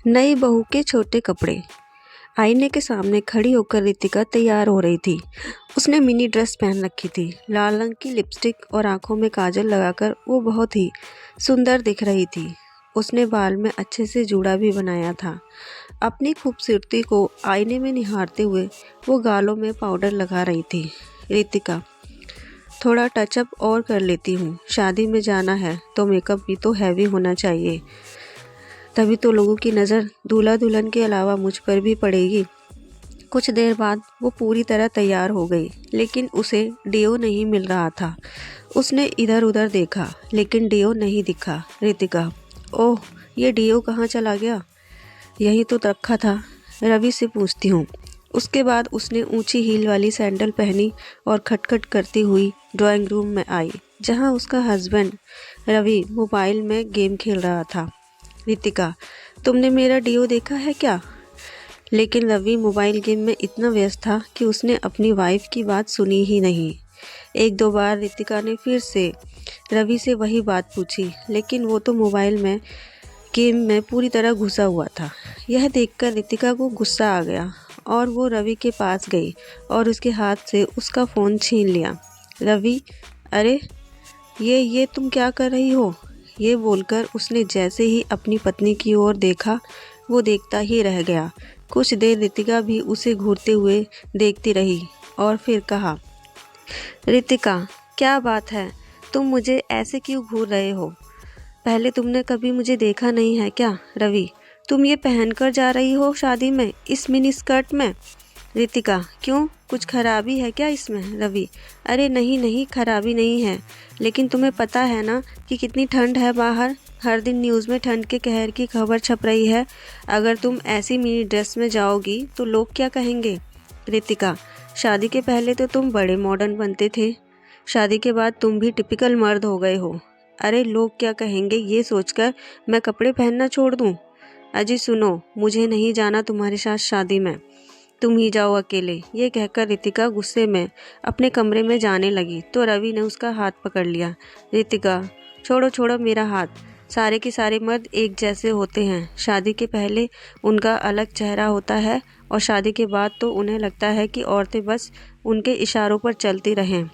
नई बहू के छोटे कपड़े। आईने के सामने खड़ी होकर रितिका तैयार हो रही थी। उसने मिनी ड्रेस पहन रखी थी। लाल रंग की लिपस्टिक और आंखों में काजल लगाकर वो बहुत ही सुंदर दिख रही थी। उसने बाल में अच्छे से जूड़ा भी बनाया था। अपनी खूबसूरती को आईने में निहारते हुए वो गालों में पाउडर लगा रही थी। रितिका, थोड़ा टचअप और कर लेती हूँ। शादी में जाना है तो मेकअप भी तो हैवी होना चाहिए, तभी तो लोगों की नज़र दूल्हा दुल्हन के अलावा मुझ पर भी पड़ेगी। कुछ देर बाद वो पूरी तरह तैयार हो गई, लेकिन उसे डियो नहीं मिल रहा था। उसने इधर उधर देखा, लेकिन डियो नहीं दिखा। रितिका, ओह, ये डियो कहाँ चला गया? यही तो रखा था, रवि से पूछती हूँ। उसके बाद उसने ऊंची हील वाली सैंडल पहनी और खटखट करती हुई ड्राइंग रूम में आई, जहाँ उसका हस्बैंड रवि मोबाइल में गेम खेल रहा था। रितिका, तुमने मेरा डियो देखा है क्या? लेकिन रवि मोबाइल गेम में इतना व्यस्त था कि उसने अपनी वाइफ की बात सुनी ही नहीं। एक दो बार रितिका ने फिर से रवि से वही बात पूछी, लेकिन वो तो मोबाइल में गेम में पूरी तरह घुसा हुआ था। यह देखकर रितिका को गुस्सा आ गया और वो रवि के पास गई और उसके हाथ से उसका फ़ोन छीन लिया। रवि, अरे ये तुम क्या कर रही हो? ये बोलकर उसने जैसे ही अपनी पत्नी की ओर देखा, वो देखता ही रह गया। कुछ देर रितिका भी उसे घूरते हुए देखती रही और फिर कहा, रितिका, क्या बात है? तुम मुझे ऐसे क्यों घूर रहे हो? पहले तुमने कभी मुझे देखा नहीं है क्या? रवि, तुम ये पहनकर जा रही हो शादी में, इस मिनी स्कर्ट में? रितिका, क्यों, कुछ खराबी है क्या इसमें? रवि, अरे नहीं नहीं, खराबी नहीं है, लेकिन तुम्हें पता है ना कि कितनी ठंड है बाहर। हर दिन न्यूज़ में ठंड के कहर की खबर छप रही है। अगर तुम ऐसी मिनी ड्रेस में जाओगी तो लोग क्या कहेंगे? रितिका, शादी के पहले तो तुम बड़े मॉडर्न बनते थे, शादी के बाद तुम भी टिपिकल मर्द हो गए हो। अरे लोग क्या कहेंगे ये सोचकर मैं कपड़े पहनना छोड़ दूँ? अजी सुनो, मुझे नहीं जाना तुम्हारे साथ शादी में, तुम ही जाओ अकेले। ये कहकर रितिका गुस्से में अपने कमरे में जाने लगी तो रवि ने उसका हाथ पकड़ लिया। रितिका, छोड़ो छोड़ो मेरा हाथ। सारे के सारे मर्द एक जैसे होते हैं। शादी के पहले उनका अलग चेहरा होता है और शादी के बाद तो उन्हें लगता है कि औरतें बस उनके इशारों पर चलती रहें।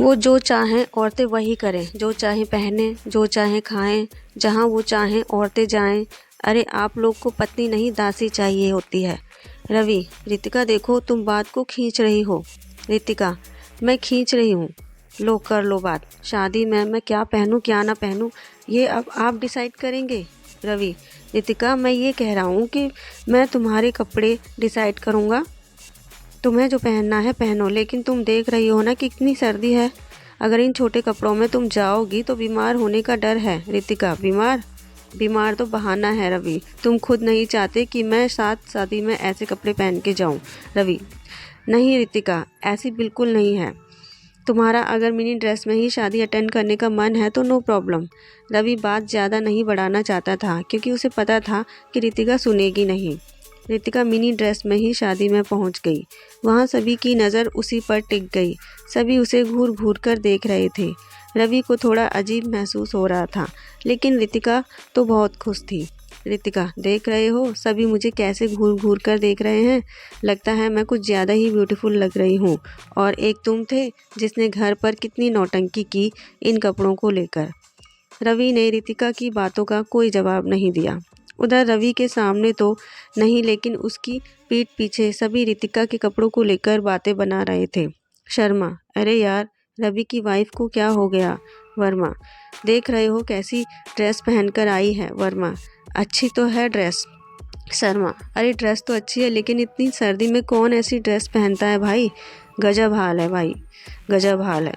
वो जो चाहें औरतें वही करें, जो चाहें पहनें, जो चाहें खाएं, जहां वो चाहें औरतें जाएं। अरे आप लोग को पत्नी नहीं दासी चाहिए होती है। रवि, रितिका देखो तुम बात को खींच रही हो। रितिका, मैं खींच रही हूँ? लो कर लो बात। शादी में मैं क्या पहनूं क्या ना पहनूं ये अब आप डिसाइड करेंगे। रवि, रितिका, मैं ये कह रहा हूँ कि मैं तुम्हारे कपड़े डिसाइड करूँगा। तुम्हें जो पहनना है पहनो, लेकिन तुम देख रही हो ना कि कितनी सर्दी है। अगर इन छोटे कपड़ों में तुम जाओगी तो बीमार होने का डर है। रितिका, बीमार? बीमार तो बहाना है रवि, तुम खुद नहीं चाहते कि मैं साथ शादी में ऐसे कपड़े पहन के जाऊं। रवि, नहीं रितिका, ऐसी बिल्कुल नहीं है। तुम्हारा अगर मिनी ड्रेस में ही शादी अटेंड करने का मन है तो नो प्रॉब्लम। रवि बात ज़्यादा नहीं बढ़ाना चाहता था, क्योंकि उसे पता था कि रितिका सुनेगी नहीं। रितिका मिनी ड्रेस में ही शादी में पहुंच गई। वहां सभी की नज़र उसी पर टिक गई। सभी उसे घूर घूर कर देख रहे थे। रवि को थोड़ा अजीब महसूस हो रहा था, लेकिन रितिका तो बहुत खुश थी। रितिका, देख रहे हो सभी मुझे कैसे घूर घूर कर देख रहे हैं। लगता है मैं कुछ ज़्यादा ही ब्यूटीफुल लग रही हूँ। और एक तुम थे जिसने घर पर कितनी नौटंकी की इन कपड़ों को लेकर। रवि ने रितिका की बातों का कोई जवाब नहीं दिया। उधर रवि के सामने तो नहीं, लेकिन उसकी पीठ पीछे सभी रितिका के कपड़ों को लेकर बातें बना रहे थे। शर्मा, अरे यार, रवि की वाइफ को क्या हो गया? वर्मा, देख रहे हो कैसी ड्रेस पहनकर आई है। वर्मा, अच्छी तो है ड्रेस। शर्मा, अरे ड्रेस तो अच्छी है, लेकिन इतनी सर्दी में कौन ऐसी ड्रेस पहनता है भाई? गजब हाल है भाई, गजब हाल है।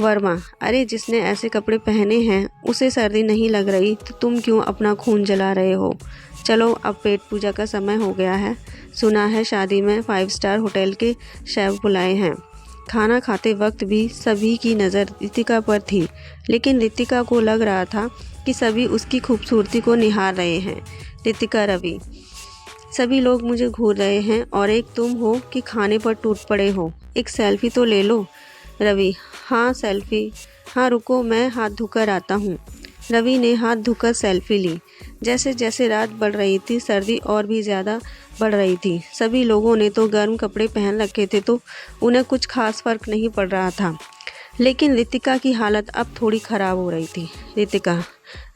वर्मा, अरे जिसने ऐसे कपड़े पहने हैं उसे सर्दी नहीं लग रही तो तुम क्यों अपना खून जला रहे हो? चलो अब पेट पूजा का समय हो गया है। सुना है शादी में 5 स्टार होटल के शेफ बुलाए हैं। खाना खाते वक्त भी सभी की नज़र रितिका पर थी, लेकिन रितिका को लग रहा था कि सभी उसकी खूबसूरती को निहार रहे हैं। रितिका, रवि, सभी लोग मुझे घूर रहे हैं और एक तुम हो कि खाने पर टूट पड़े हो। एक सेल्फी तो ले लो। रवि, हाँ सेल्फी, हाँ रुको मैं हाथ धोकर आता हूँ। रवि ने हाथ धोकर सेल्फी ली। जैसे जैसे रात बढ़ रही थी सर्दी और भी ज़्यादा बढ़ रही थी। सभी लोगों ने तो गर्म कपड़े पहन रखे थे तो उन्हें कुछ खास फर्क नहीं पड़ रहा था, लेकिन रितिका की हालत अब थोड़ी ख़राब हो रही थी। रितिका,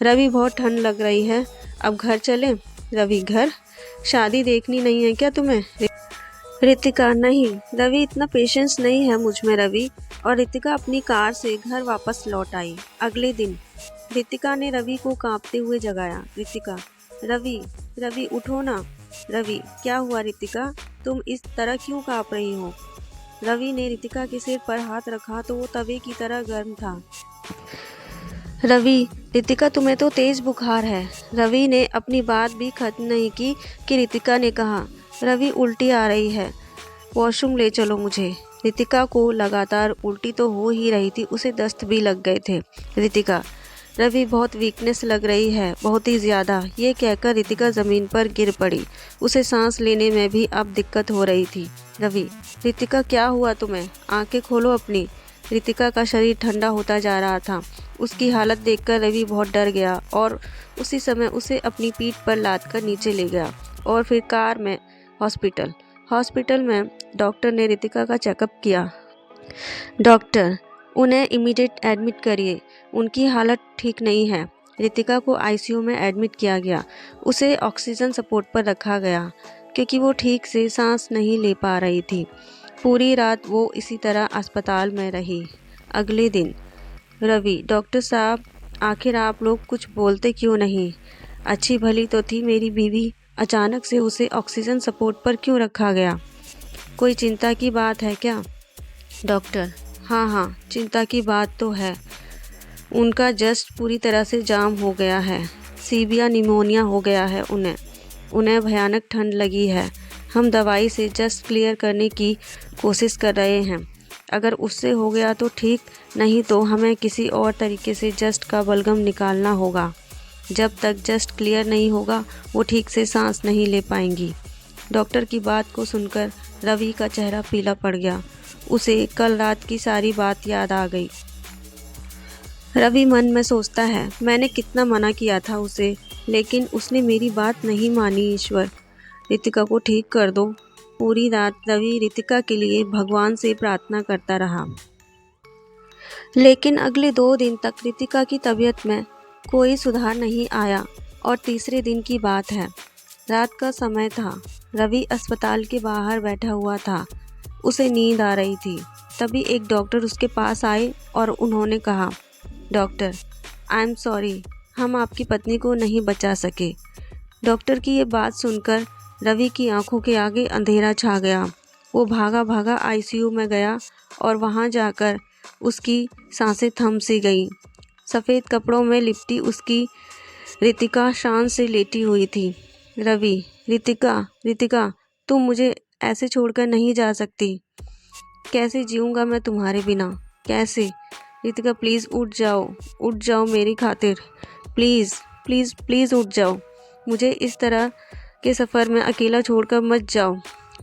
रवि बहुत ठंड लग रही है, अब घर चलें? रवि, घर? शादी देखनी नहीं है क्या तुम्हें? रितिका, नहीं, रवि इतना पेशेंस नहीं है मुझ में रवि। और रितिका अपनी कार से घर वापस लौट आई। अगले दिन रितिका ने रवि को कांपते हुए जगाया। रितिका, रवि, रवि उठो ना। रवि, क्या हुआ रितिका, तुम इस तरह क्यों कांप रही हो? रवि ने रितिका के सिर पर हाथ रखा तो वो तवे की तरह गर्म था। रवि, रितिका तुम्हें तो तेज बुखार है। रवि ने अपनी बात भी खत्म नहीं की कि रितिका ने कहा, रवि उल्टी आ रही है, वॉशरूम ले चलो मुझे। रितिका को लगातार उल्टी तो हो ही रही थी, उसे दस्त भी लग गए थे। रितिका, रवि बहुत वीकनेस लग रही है, बहुत ही ज़्यादा। ये कहकर रितिका ज़मीन पर गिर पड़ी। उसे सांस लेने में भी अब दिक्कत हो रही थी। रवि, रितिका क्या हुआ तुम्हें? आंखें खोलो अपनी। रितिका का शरीर ठंडा होता जा रहा था। उसकी हालत देखकर रवि बहुत डर गया और उसी समय उसे अपनी पीठ पर लाद कर नीचे ले गया और फिर कार में हॉस्पिटल में डॉक्टर ने रितिका का चेकअप किया। डॉक्टर, उन्हें इमीडिएट एडमिट करिए, उनकी हालत ठीक नहीं है। रितिका को आईसीयू में एडमिट किया गया। उसे ऑक्सीजन सपोर्ट पर रखा गया क्योंकि वो ठीक से सांस नहीं ले पा रही थी। पूरी रात वो इसी तरह अस्पताल में रही। अगले दिन, रवि, डॉक्टर साहब, आखिर आप लोग कुछ बोलते क्यों नहीं? अच्छी भली तो थी मेरी बीवी, अचानक से उसे ऑक्सीजन सपोर्ट पर क्यों रखा गया? कोई चिंता की बात है क्या? डॉक्टर, हाँ, चिंता की बात तो है। उनका जस्ट पूरी तरह से जाम हो गया है, सीवियर निमोनिया हो गया है उन्हें भयानक ठंड लगी है। हम दवाई से जस्ट क्लियर करने की कोशिश कर रहे हैं। अगर उससे हो गया तो ठीक, नहीं तो हमें किसी और तरीके से जस्ट का बलगम निकालना होगा। जब तक जस्ट क्लियर नहीं होगा वो ठीक से सांस नहीं ले पाएंगी। डॉक्टर की बात को सुनकर रवि का चेहरा पीला पड़ गया। उसे कल रात की सारी बात याद आ गई। रवि मन में सोचता है, मैंने कितना मना किया था उसे, लेकिन उसने मेरी बात नहीं मानी। ईश्वर, रितिका को ठीक कर दो। पूरी रात रवि रितिका के लिए भगवान से प्रार्थना करता रहा। लेकिन अगले 2 दिन तक रितिका की तबीयत में कोई सुधार नहीं आया और तीसरे दिन की बात है। रात का समय था। रवि अस्पताल के बाहर बैठा हुआ था। उसे नींद आ रही थी। तभी एक डॉक्टर उसके पास आए और उन्होंने कहा, डॉक्टर, आई एम सॉरी, हम आपकी पत्नी को नहीं बचा सके। डॉक्टर की ये बात सुनकर रवि की आंखों के आगे अंधेरा छा गया। वो भागा भागा आईसीयू में गया और वहां जाकर उसकी सांसें थम सी गईं। सफ़ेद कपड़ों में लिपटी उसकी रितिका शान से लेटी हुई थी। रवि, रितिका, तुम मुझे ऐसे छोड़कर नहीं जा सकती। कैसे जीऊँगा मैं तुम्हारे बिना, कैसे? रितिका, प्लीज़ उठ जाओ मेरी खातिर। प्लीज़ उठ जाओ। मुझे इस तरह के सफ़र में अकेला छोड़कर मत जाओ।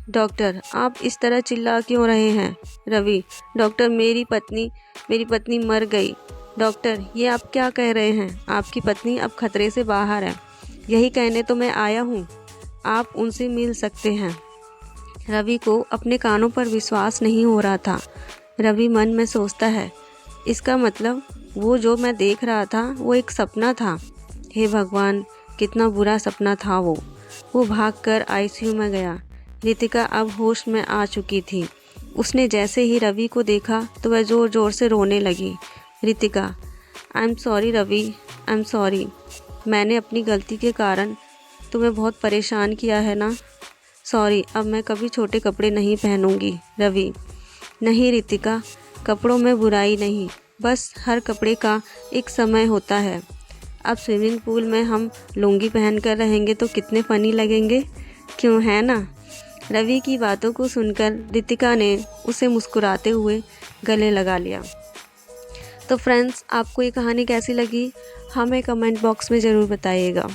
डॉक्टर, आप इस तरह चिल्ला क्यों रहे हैं? रवि, डॉक्टर, मेरी पत्नी मर गई। डॉक्टर, ये आप क्या कह रहे हैं? आपकी पत्नी अब खतरे से बाहर है। यही कहने तो मैं आया हूँ। आप उनसे मिल सकते हैं। रवि को अपने कानों पर विश्वास नहीं हो रहा था। रवि मन में सोचता है, इसका मतलब वो जो मैं देख रहा था वो एक सपना था। हे भगवान, कितना बुरा सपना था वो भागकर आईसीयू में गया। रितिका अब होश में आ चुकी थी। उसने जैसे ही रवि को देखा तो वह ज़ोर ज़ोर से रोने लगी। Ritika, I am sorry Ravi, I am sorry. मैंने अपनी गलती के कारण तुम्हें बहुत परेशान किया है ना। सॉरी, अब मैं कभी छोटे कपड़े नहीं पहनूंगी। रवि, नहीं रितिका, कपड़ों में बुराई नहीं, बस हर कपड़े का एक समय होता है। अब स्विमिंग पूल में हम लुंगी पहन कर रहेंगे तो कितने फ़नी लगेंगे, क्यों, है ना? रवि की बातों को सुनकर रितिका ने उसे मुस्कुराते हुए गले लगा लिया। तो फ्रेंड्स, आपको ये कहानी कैसी लगी हमें कमेंट बॉक्स में ज़रूर बताइएगा।